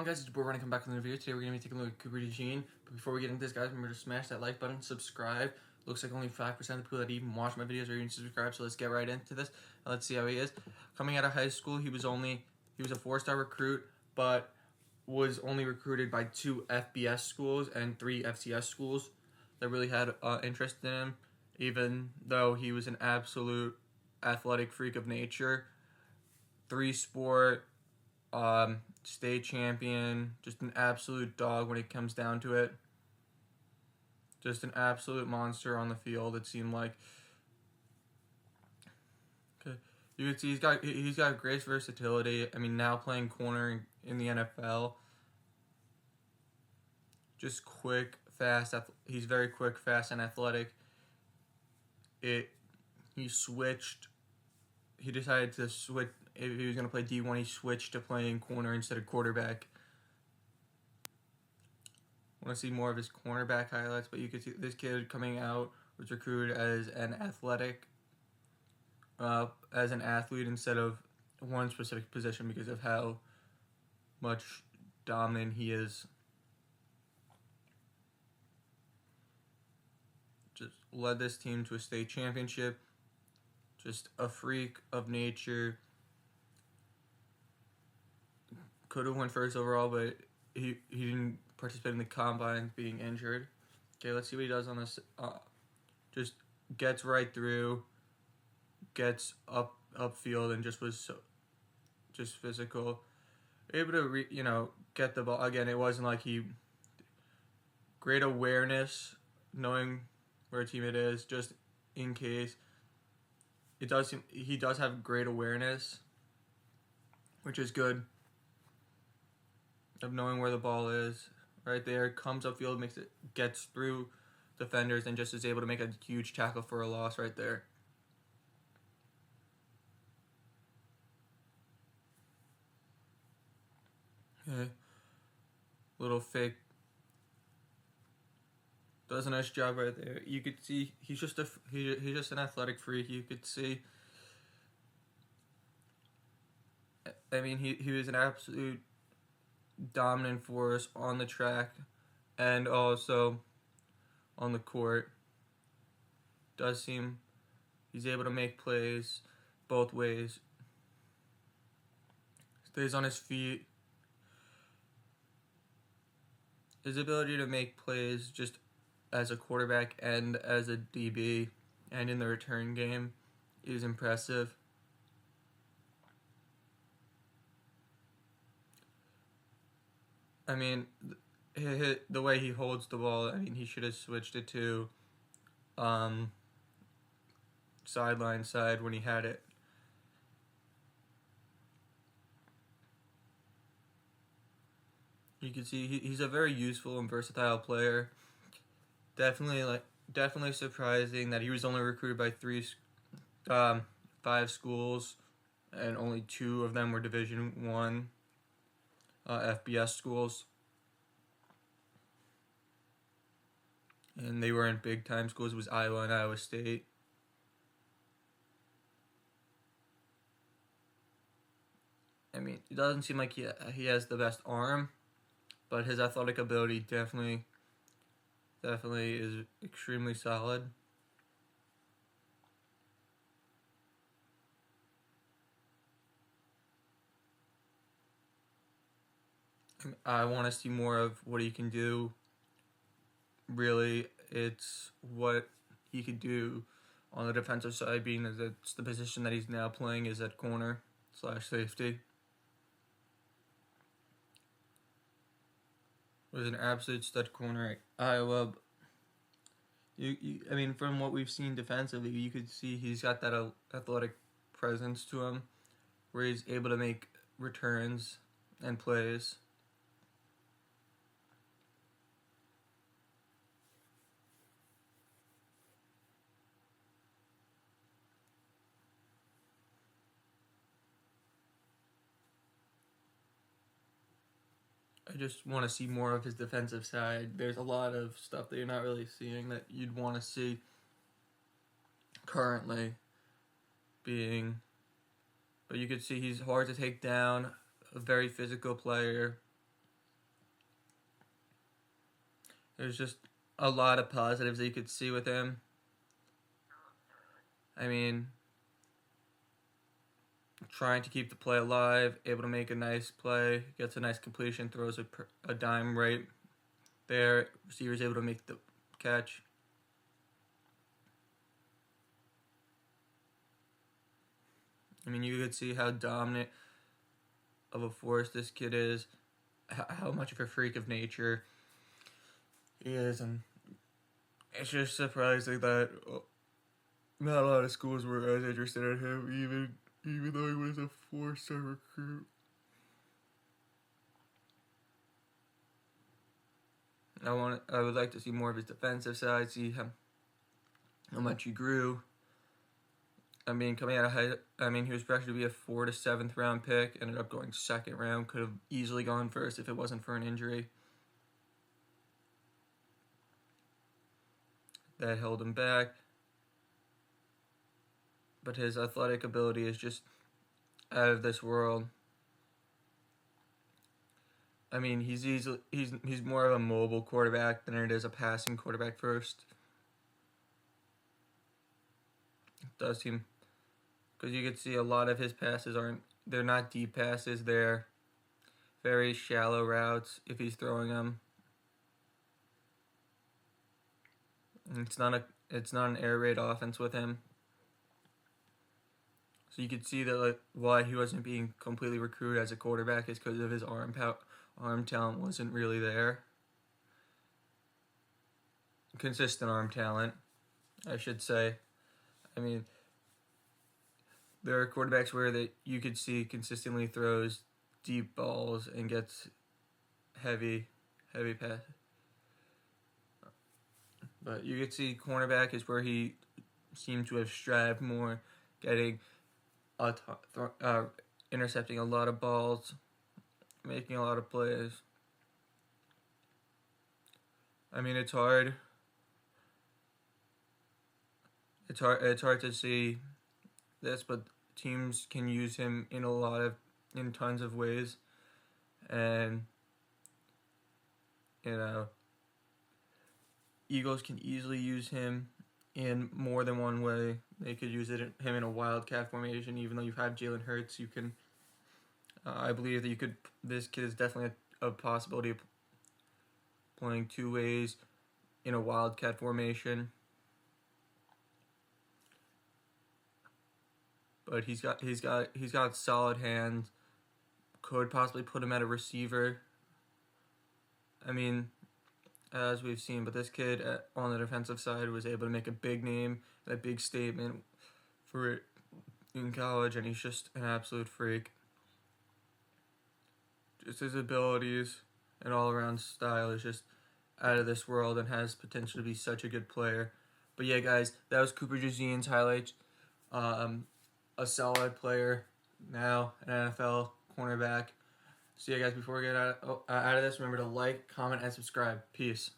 on, guys? It's your boy Running. Come back with another video. Today we're going to be taking a look at DeJean. But before we get into this, guys, remember to smash that like button, subscribe. Looks like only 5% of the people that even watch my videos are even subscribed, so let's get right into this. Let's see how he is. Coming out of high school, he was a 4-star recruit, but was only recruited by 2 FBS schools and 3 FCS schools that really had interest in him, even though he was an absolute athletic freak of nature. 3-sport, state champion, just an absolute dog when it comes down to it. Just an absolute monster on the field, it seemed like. Okay, you can see he's got great versatility. I mean, now playing corner in the NFL. Just quick, fast. He's very quick, fast, and athletic. He decided to switch. If he was going to play D1, he switched to playing corner instead of quarterback. I want to see more of his cornerback highlights, but you could see this kid coming out was recruited as an athlete instead of one specific position because of how much dominant he is. Just led this team to a state championship. Just a freak of nature. Could have won first overall, but he didn't participate in the combine, being injured. Okay, let's see what he does on this. Just gets right through, gets upfield, and just was just physical. Able to get the ball again. It wasn't like great awareness, knowing where teammate is, just in case. He does have great awareness, which is good. Of knowing where the ball is, right there, comes upfield, gets through defenders, and just is able to make a huge tackle for a loss right there. Okay, little fake. Does a nice job right there. You could see he's just an athletic freak. You could see. I mean, he was an absolute dominant force on the track and also on the court. Does seem he's able to make plays both ways. Stays on his feet. His ability to make plays just as a quarterback and as a DB and in the return game is impressive. I mean, the way he holds the ball, I mean, he should have switched it to sideline side when he had it. You can see he's a very useful and versatile player. Definitely surprising that he was only recruited by 5 schools, and only 2 of them were Division I FBS schools. And they were in big time schools. It was Iowa and Iowa State. I mean, it doesn't seem like he has the best arm, but his athletic ability definitely is extremely solid. I want to see more of what he can do. Really, it's what he could do on the defensive side, being that it's the position that he's now playing is at corner/safety. Was an absolute stud corner at Iowa. I mean, from what we've seen defensively, you could see he's got that athletic presence to him, where he's able to make returns and plays. I just want to see more of his defensive side. There's a lot of stuff that you're not really seeing that you'd want to see currently but you could see he's hard to take down, a very physical player. There's just a lot of positives that you could see with him. I mean, trying to keep the play alive, able to make a nice play, gets a nice completion, throws a dime right there. Receiver's able to make the catch. I mean, you could see how dominant of a force this kid is, how much of a freak of nature he is, and it's just surprising that not a lot of schools were as interested in him, even though he was a 4-star recruit. I would like to see more of his defensive side, see how much he grew. I mean, coming out of he was projected to be a 4th to 7th round pick, ended up going 2nd round, could have easily gone first if it wasn't for an injury that held him back. But his athletic ability is just out of this world. I mean, he's more of a mobile quarterback than it is a passing quarterback first. It does seem, because you could see a lot of his passes they're not deep passes, they're very shallow routes if he's throwing them. It's not an air raid offense with him. So you could see that why he wasn't being completely recruited as a quarterback is because of his arm talent wasn't really there. Consistent arm talent, I should say. I mean, there are quarterbacks where you could see consistently throws deep balls and gets heavy passes. But you could see cornerback is where he seemed to have strived more, getting intercepting a lot of balls, making a lot of plays. I mean, it's hard to see this, but teams can use him in tons of ways, and Eagles can easily use him in more than one way. They could use him in a wildcat formation, even though you've had Jalen Hurts. You can, I believe that this kid is definitely a possibility of playing 2 ways in a wildcat formation. But he's got solid hands. Could possibly put him at a receiver. I mean, as we've seen, but this kid on the defensive side was able to make a big name, a big statement for it in college, and he's just an absolute freak. Just his abilities and all-around style is just out of this world and has potential to be such a good player. But yeah, guys, that was Cooper DeJean's highlights. A solid player now, an NFL cornerback. So yeah, guys, before we get out of this, remember to like, comment, and subscribe. Peace.